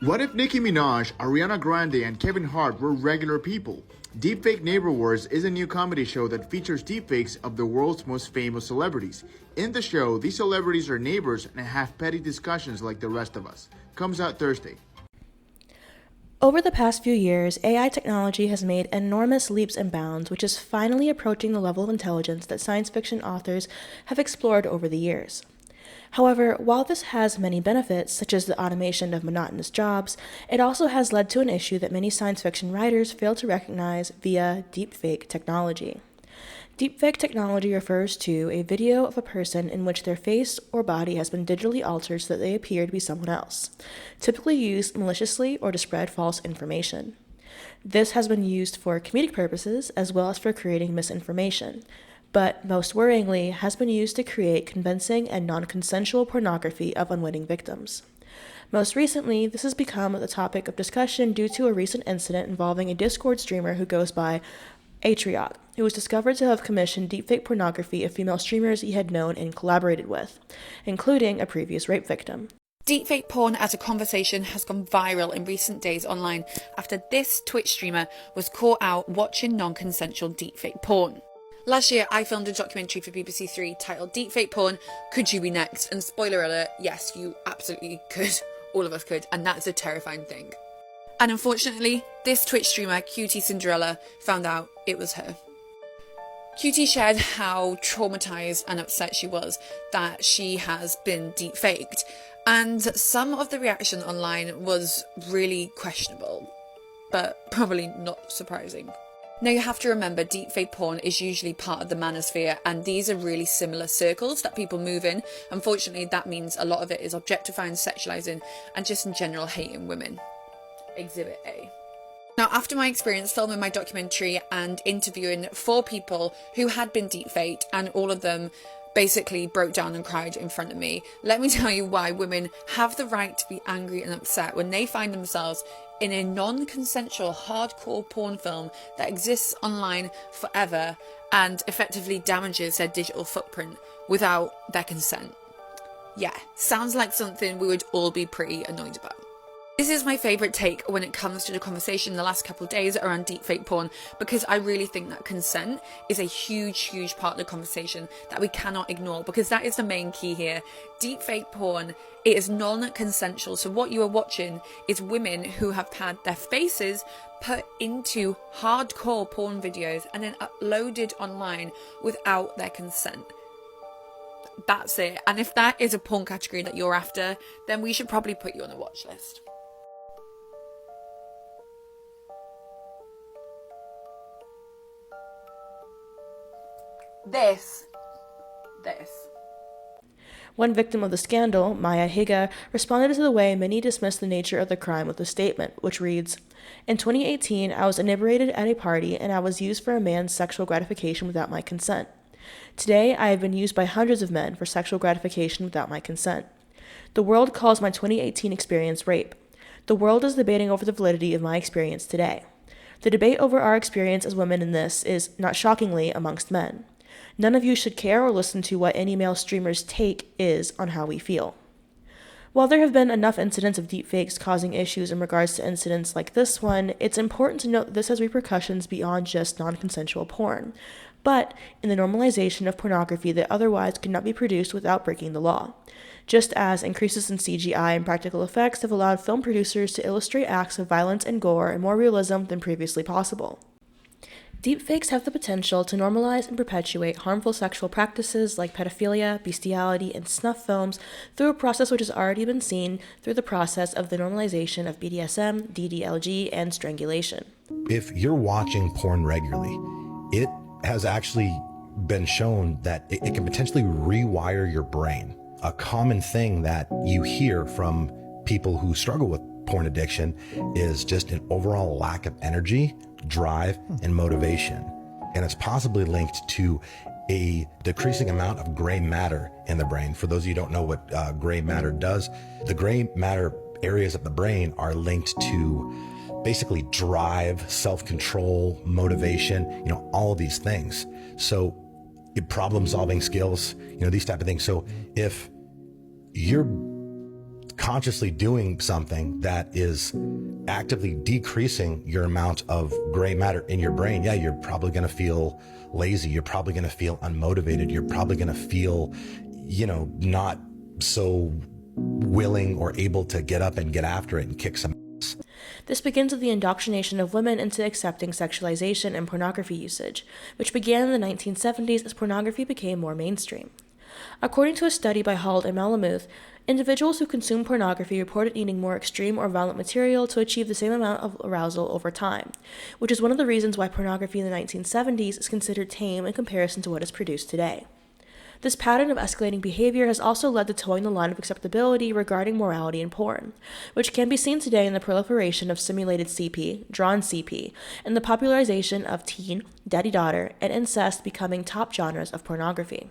What if Nicki Minaj, Ariana Grande, and Kevin Hart were regular people? Deepfake Neighbor Wars is a new comedy show that features deepfakes of the world's most famous celebrities. In the show, these celebrities are neighbors and have petty discussions like the rest of us. Comes out Thursday. Over the past few years, AI technology has made enormous leaps and bounds, which is finally approaching the level of intelligence that science fiction authors have explored over the years. However, while this has many benefits, such as the automation of monotonous jobs, it also has led to an issue that many science fiction writers fail to recognize via deepfake technology. Deepfake technology refers to a video of a person in which their face or body has been digitally altered so that they appear to be someone else, typically used maliciously or to spread false information. This has been used for comedic purposes as well as for creating misinformation, but most worryingly has been used to create convincing and non-consensual pornography of unwitting victims. Most recently, this has become the topic of discussion due to a recent incident involving a Discord streamer who goes by Atriot, who was discovered to have commissioned deepfake pornography of female streamers he had known and collaborated with, including a previous rape victim. Deepfake porn as a conversation has gone viral in recent days online after this Twitch streamer was caught out watching non-consensual deepfake porn. Last year, I filmed a documentary for BBC Three titled Deepfake Porn, Could You Be Next? And spoiler alert, yes, you absolutely could. All of us could, and that's a terrifying thing. And unfortunately, this Twitch streamer, Cutie Cinderella, found out it was her. Cutie shared how traumatized and upset she was that she has been deepfaked, and some of the reaction online was really questionable, but probably not surprising. Now you have to remember, deepfake porn is usually part of the manosphere, and these are really similar circles that people move in. Unfortunately, that means a lot of it is objectifying, sexualizing, and just in general hating women. Exhibit A. Now, after my experience filming my documentary and interviewing 4 people who had been deepfaked, and all of them basically broke down and cried in front of me, let me tell you why women have the right to be angry and upset when they find themselves in a non-consensual hardcore porn film that exists online forever and effectively damages their digital footprint without their consent. Yeah, sounds like something we would all be pretty annoyed about. This is my favourite take when it comes to the conversation the last couple of days around deepfake porn, because I really think that consent is a huge part of the conversation that we cannot ignore, because that is the main key here. Deepfake porn, it is non-consensual, so what you are watching is women who have had their faces put into hardcore porn videos and then uploaded online without their consent. That's it. And if that is a porn category that you're after, then we should probably put you on a watch list. This. One victim of the scandal, Maya Higa, responded to the way many dismissed the nature of the crime with a statement, which reads, "In 2018, I was inebriated at a party and I was used for a man's sexual gratification without my consent. Today, I have been used by hundreds of men for sexual gratification without my consent. The world calls my 2018 experience rape. The world is debating over the validity of my experience today. The debate over our experience as women in this is, not shockingly, amongst men. None of you should care or listen to what any male streamer's take is on how we feel." While there have been enough incidents of deepfakes causing issues in regards to incidents like this one, it's important to note that this has repercussions beyond just non-consensual porn, but in the normalization of pornography that otherwise could not be produced without breaking the law, just as increases in CGI and practical effects have allowed film producers to illustrate acts of violence and gore in more realism than previously possible. Deepfakes have the potential to normalize and perpetuate harmful sexual practices like pedophilia, bestiality, and snuff films through a process which has already been seen through the process of the normalization of BDSM, DDLG, and strangulation. If you're watching porn regularly, it has actually been shown that it can potentially rewire your brain. A common thing that you hear from people who struggle with porn addiction is just an overall lack of energy, drive, and motivation. And it's possibly linked to a decreasing amount of gray matter in the brain. For those of you who don't know what gray matter does, the gray matter areas of the brain are linked to basically drive, self-control, motivation, all of these things. So problem solving skills, these type of things. So if you're consciously doing something that is actively decreasing your amount of gray matter in your brain, yeah, you're probably going to feel lazy. You're probably going to feel unmotivated. You're probably going to feel, not so willing or able to get up and get after it and kick some ass. This begins with the indoctrination of women into accepting sexualization and pornography usage, which began in the 1970s as pornography became more mainstream. According to a study by Hall and Malamuth, individuals who consume pornography reported needing more extreme or violent material to achieve the same amount of arousal over time, which is one of the reasons why pornography in the 1970s is considered tame in comparison to what is produced today. This pattern of escalating behavior has also led to towing the line of acceptability regarding morality in porn, which can be seen today in the proliferation of simulated CP, drawn CP, and the popularization of teen, daddy-daughter, and incest becoming top genres of pornography.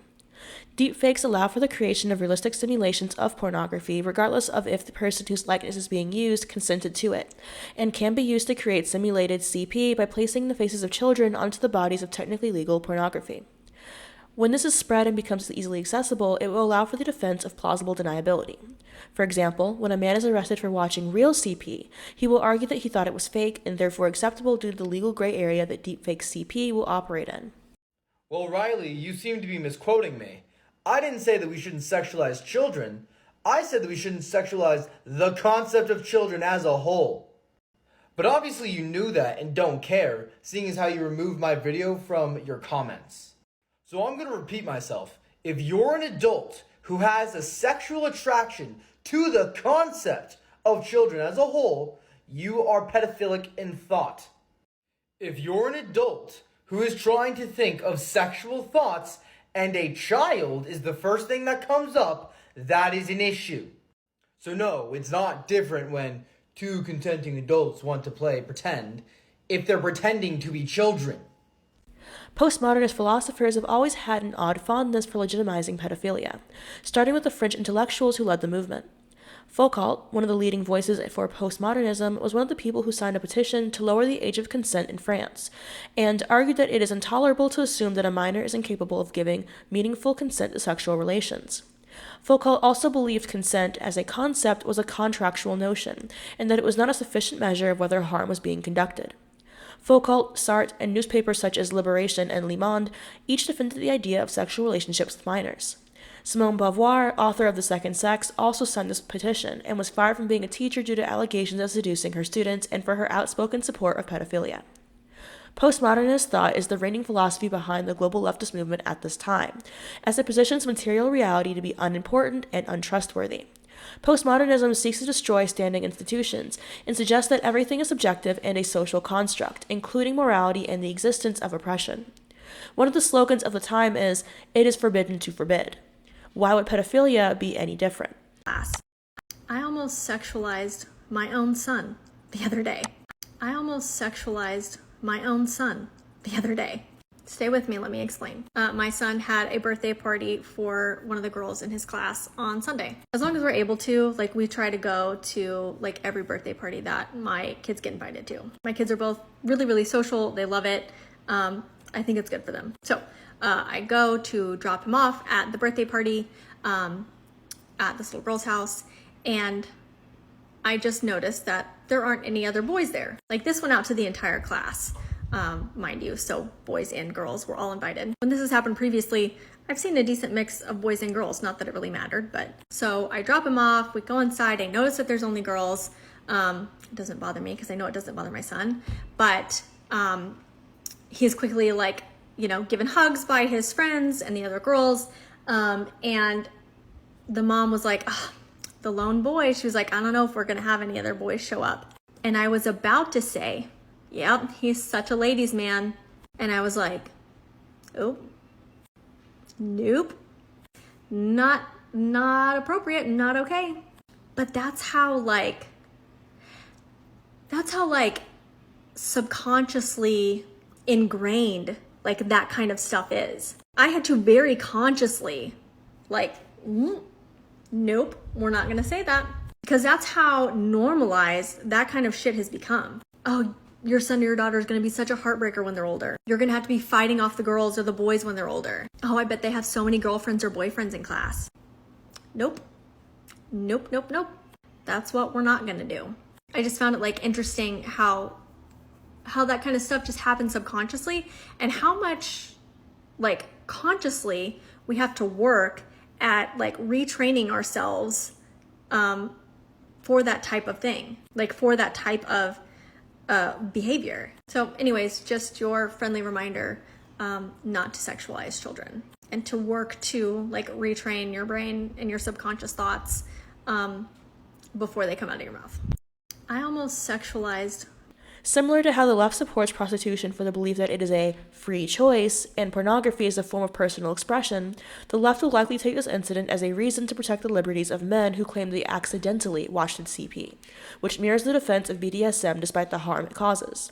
Deepfakes allow for the creation of realistic simulations of pornography, regardless of if the person whose likeness is being used consented to it, and can be used to create simulated CP by placing the faces of children onto the bodies of technically legal pornography. When this is spread and becomes easily accessible, it will allow for the defense of plausible deniability. For example, when a man is arrested for watching real CP, he will argue that he thought it was fake and therefore acceptable due to the legal gray area that deepfake CP will operate in. Well, Riley, you seem to be misquoting me. I didn't say that we shouldn't sexualize children. I said that we shouldn't sexualize the concept of children as a whole. But obviously you knew that and don't care, seeing as how you removed my video from your comments. So I'm going to repeat myself. If you're an adult who has a sexual attraction to the concept of children as a whole, you are pedophilic in thought. If you're an adult who is trying to think of sexual thoughts and a child is the first thing that comes up, that is an issue. So no, it's not different when two consenting adults want to play pretend if they're pretending to be children. Postmodernist philosophers have always had an odd fondness for legitimizing pedophilia, starting with the French intellectuals who led the movement. Foucault, one of the leading voices for postmodernism, was one of the people who signed a petition to lower the age of consent in France, and argued that it is intolerable to assume that a minor is incapable of giving meaningful consent to sexual relations. Foucault also believed consent as a concept was a contractual notion, and that it was not a sufficient measure of whether harm was being conducted. Foucault, Sartre, and newspapers such as Libération and Le Monde each defended the idea of sexual relationships with minors. Simone Beauvoir, author of The Second Sex, also signed this petition and was fired from being a teacher due to allegations of seducing her students and for her outspoken support of pedophilia. Postmodernist thought is the reigning philosophy behind the global leftist movement at this time, as it positions material reality to be unimportant and untrustworthy. Postmodernism seeks to destroy standing institutions and suggests that everything is subjective and a social construct, including morality and the existence of oppression. One of the slogans of the time is, "It is forbidden to forbid." Why would pedophilia be any different? I almost sexualized my own son the other day. Stay with me, let me explain. My son had a birthday party for one of the girls in his class on Sunday. As long as we're able to, we try to go to every birthday party that my kids get invited to. My kids are both really, really social. They love it. I think it's good for them. So I go to drop him off at the birthday party at this little girl's house, and I just noticed that there aren't any other boys there. This went out to the entire class. Mind you, so boys and girls were all invited. When this has happened previously, I've seen a decent mix of boys and girls, not that it really mattered, but so I drop him off, we go inside, I notice that there's only girls. It doesn't bother me because I know it doesn't bother my son, but he's quickly given hugs by his friends and the other girls, and the mom was like, the lone boy, she was like, I don't know if we're gonna have any other boys show up. And I was about to say, yep, he's such a ladies' man. And I was like, oh, nope, not appropriate, not okay. But that's how subconsciously ingrained that kind of stuff is. I had to very consciously nope, we're not gonna say that. Because that's how normalized that kind of shit has become. Oh, your son or your daughter is going to be such a heartbreaker when they're older. You're going to have to be fighting off the girls or the boys when they're older. Oh, I bet they have so many girlfriends or boyfriends in class. Nope. Nope, nope, nope. that's what we're not going to do. I just found it like interesting how that kind of stuff just happens subconsciously, and how much like consciously we have to work at like retraining ourselves for that type of thing, like for that type of behavior. So anyways, just your friendly reminder not to sexualize children, and to work to like retrain your brain and your subconscious thoughts before they come out of your mouth. I almost sexualized. Similar to how the left supports prostitution for the belief that it is a free choice and pornography is a form of personal expression, the left will likely take this incident as a reason to protect the liberties of men who claim they accidentally watched the CP, which mirrors the defense of BDSM despite the harm it causes.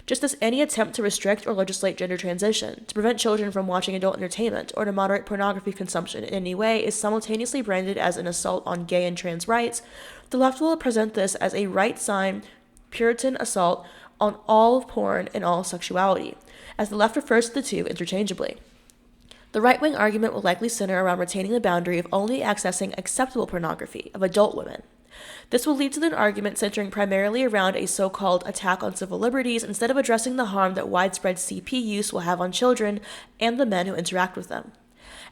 Just as any attempt to restrict or legislate gender transition, to prevent children from watching adult entertainment, or to moderate pornography consumption in any way is simultaneously branded as an assault on gay and trans rights, the left will present this as a right sign Puritan assault on all of porn and all sexuality, as the left refers to the two interchangeably. The right-wing argument will likely center around retaining the boundary of only accessing acceptable pornography of adult women. This will lead to an argument centering primarily around a so-called attack on civil liberties instead of addressing the harm that widespread CP use will have on children and the men who interact with them.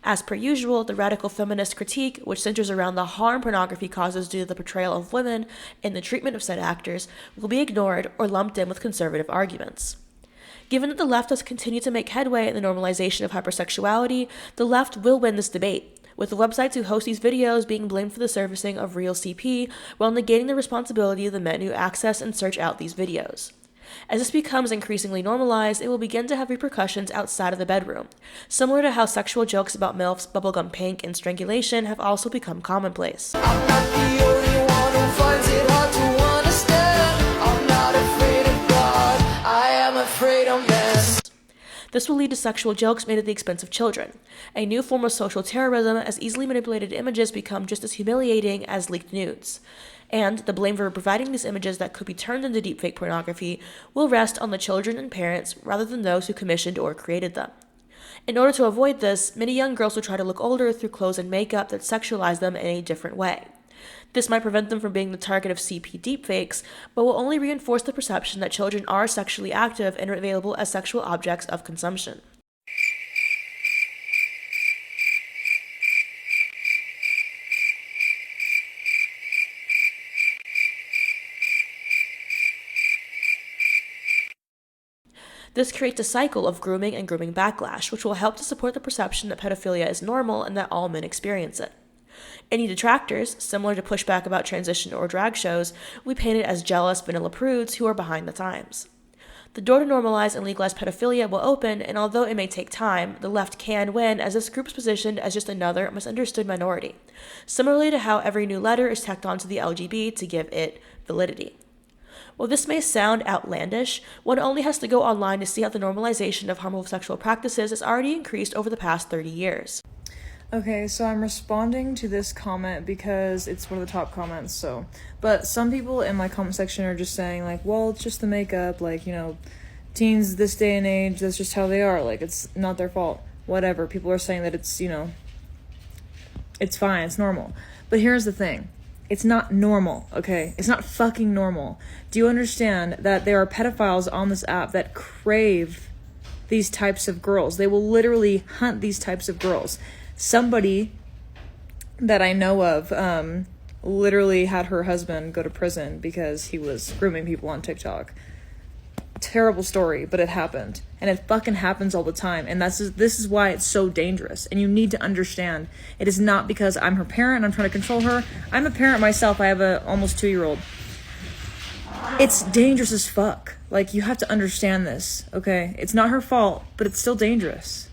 As per usual, the radical feminist critique, which centers around the harm pornography causes due to the portrayal of women and the treatment of said actors, will be ignored or lumped in with conservative arguments. Given that the left has continued to make headway in the normalization of hypersexuality, the left will win this debate, with the websites who host these videos being blamed for the surfacing of real CP while negating the responsibility of the men who access and search out these videos. As this becomes increasingly normalized, it will begin to have repercussions outside of the bedroom, similar to how sexual jokes about MILFs, bubblegum pink, and strangulation have also become commonplace. I'm not the only one who finds it hard to understand. I'm not afraid of God, I am afraid of man. This will lead to sexual jokes made at the expense of children, a new form of social terrorism as easily manipulated images become just as humiliating as leaked nudes. And the blame for providing these images that could be turned into deepfake pornography will rest on the children and parents rather than those who commissioned or created them. In order to avoid this, many young girls will try to look older through clothes and makeup that sexualize them in a different way. This might prevent them from being the target of CP deepfakes, but will only reinforce the perception that children are sexually active and available as sexual objects of consumption. This creates a cycle of grooming and grooming backlash, which will help to support the perception that pedophilia is normal and that all men experience it. Any detractors, similar to pushback about transition or drag shows, will be painted as jealous vanilla prudes who are behind the times. The door to normalize and legalize pedophilia will open, and although it may take time, the left can win as this group is positioned as just another misunderstood minority, similarly to how every new letter is tacked onto the LGB to give it validity. While this may sound outlandish, one only has to go online to see how the normalization of harmful sexual practices has already increased over the past 30 years. Okay, so I'm responding to this comment because it's one of the top comments, but some people in my comment section are just saying, like, well, it's just the makeup, like, teens this day and age, that's just how they are, like, it's not their fault, whatever. People are saying that it's, it's fine, it's normal. But here's the thing. It's not normal, okay? It's not fucking normal. Do you understand that there are pedophiles on this app that crave these types of girls? They will literally hunt these types of girls. Somebody that I know of literally had her husband go to prison because he was grooming people on TikTok. Terrible story, but it happened. And it fucking happens all the time. And this is why it's so dangerous. And you need to understand, it is not because I'm her parent and I'm trying to control her. I'm a parent myself. I have a almost 2-year-old. It's dangerous as fuck. Like, you have to understand this, okay? It's not her fault, but it's still dangerous.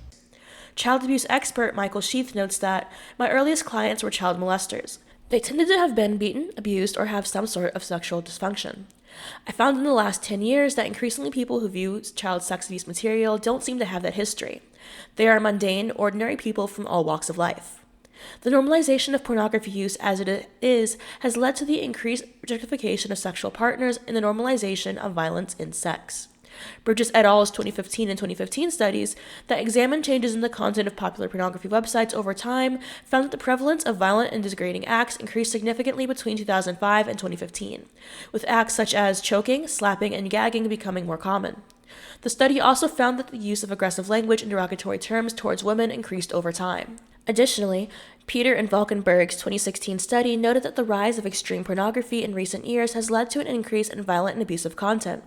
Child abuse expert Michael Sheath notes that my earliest clients were child molesters. They tended to have been beaten, abused, or have some sort of sexual dysfunction. I found in the last 10 years that increasingly people who view child sex abuse material don't seem to have that history. They are mundane, ordinary people from all walks of life. The normalization of pornography use as it is has led to the increased objectification of sexual partners and the normalization of violence in sex. Bridges et al.'s 2015 and 2015 studies that examined changes in the content of popular pornography websites over time found that the prevalence of violent and degrading acts increased significantly between 2005 and 2015, with acts such as choking, slapping, and gagging becoming more common. The study also found that the use of aggressive language and derogatory terms towards women increased over time. Additionally, Peter and Valkenburg's 2016 study noted that the rise of extreme pornography in recent years has led to an increase in violent and abusive content.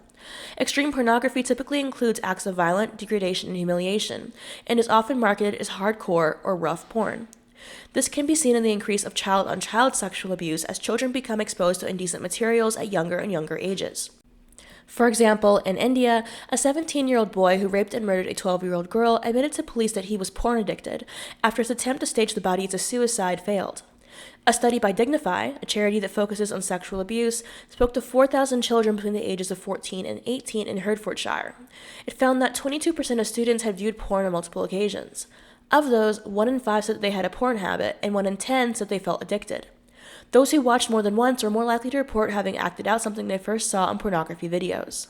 Extreme pornography typically includes acts of violence, degradation, and humiliation, and is often marketed as hardcore or rough porn. This can be seen in the increase of child-on-child sexual abuse as children become exposed to indecent materials at younger and younger ages. For example, in India, a 17-year-old boy who raped and murdered a 12-year-old girl admitted to police that he was porn addicted after his attempt to stage the body as a suicide failed. A study by Dignify, a charity that focuses on sexual abuse, spoke to 4,000 children between the ages of 14 and 18 in Hertfordshire. It found that 22% of students had viewed porn on multiple occasions. Of those, 1 in 5 said that they had a porn habit, and 1 in 10 said they felt addicted. Those who watched more than once are more likely to report having acted out something they first saw on pornography videos.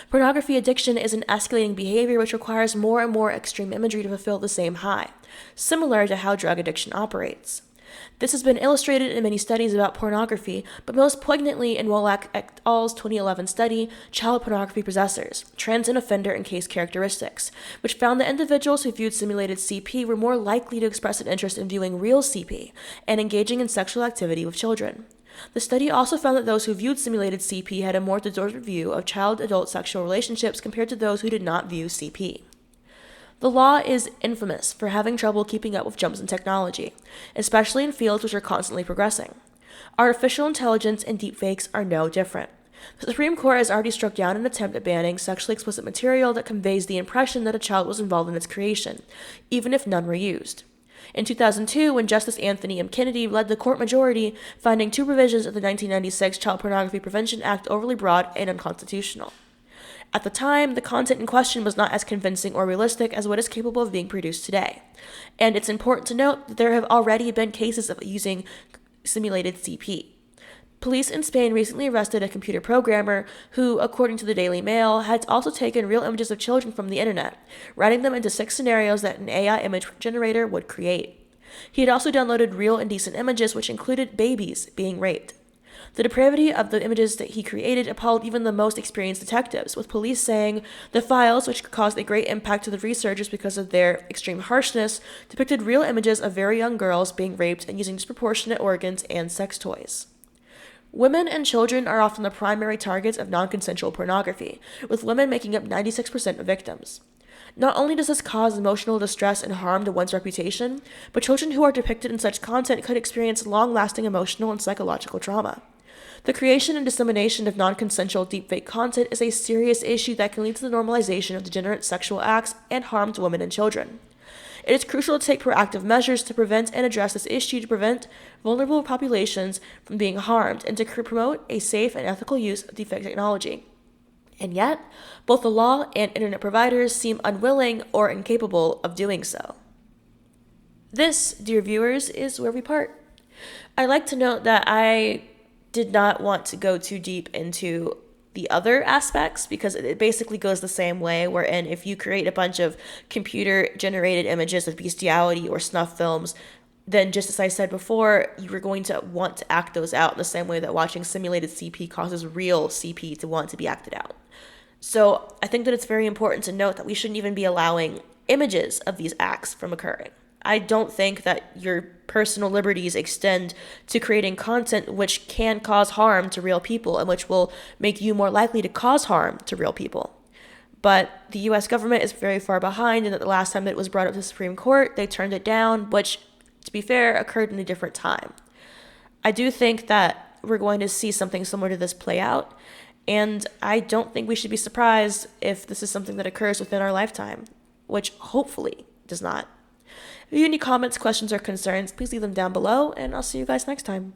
Pornography addiction is an escalating behavior which requires more and more extreme imagery to fulfill the same high, similar to how drug addiction operates. This has been illustrated in many studies about pornography, but most poignantly in Wallach et al.'s 2011 study, Child Pornography Possessors, Trends in Offender and Case Characteristics, which found that individuals who viewed simulated CP were more likely to express an interest in viewing real CP and engaging in sexual activity with children. The study also found that those who viewed simulated CP had a more distorted view of child-adult sexual relationships compared to those who did not view CP. The law is infamous for having trouble keeping up with jumps in technology, especially in fields which are constantly progressing. Artificial intelligence and deepfakes are no different. The Supreme Court has already struck down an attempt at banning sexually explicit material that conveys the impression that a child was involved in its creation, even if none were used. In 2002, when Justice Anthony M. Kennedy led the court majority, finding 2 provisions of the 1996 Child Pornography Prevention Act overly broad and unconstitutional. At the time, the content in question was not as convincing or realistic as what is capable of being produced today. And it's important to note that there have already been cases of using simulated CP. Police in Spain recently arrested a computer programmer who, according to the Daily Mail, had also taken real images of children from the internet, writing them into 6 scenarios that an AI image generator would create. He had also downloaded real indecent images which included babies being raped. The depravity of the images that he created appalled even the most experienced detectives, with police saying the files, which caused a great impact to the researchers because of their extreme harshness, depicted real images of very young girls being raped and using disproportionate organs and sex toys. Women and children are often the primary targets of non-consensual pornography, with women making up 96% of victims. Not only does this cause emotional distress and harm to one's reputation, but children who are depicted in such content could experience long-lasting emotional and psychological trauma. The creation and dissemination of non-consensual deepfake content is a serious issue that can lead to the normalization of degenerate sexual acts and harm to women and children. It is crucial to take proactive measures to prevent and address this issue to prevent vulnerable populations from being harmed and to promote a safe and ethical use of deepfake technology. And yet, both the law and internet providers seem unwilling or incapable of doing so. This, dear viewers, is where we part. I'd like to note that I did not want to go too deep into the other aspects because it basically goes the same way, wherein if you create a bunch of computer-generated images of bestiality or snuff films, then just as I said before, you are going to want to act those out in the same way that watching simulated CP causes real CP to want to be acted out. So I think that it's very important to note that we shouldn't even be allowing images of these acts from occurring. I don't think that your personal liberties extend to creating content which can cause harm to real people and which will make you more likely to cause harm to real people. But the US government is very far behind, and that the last time that it was brought up to the Supreme Court, they turned it down, which, to be fair, occurred in a different time. I do think that we're going to see something similar to this play out, and I don't think we should be surprised if this is something that occurs within our lifetime, which hopefully does not. If you have any comments, questions, or concerns, please leave them down below, and I'll see you guys next time.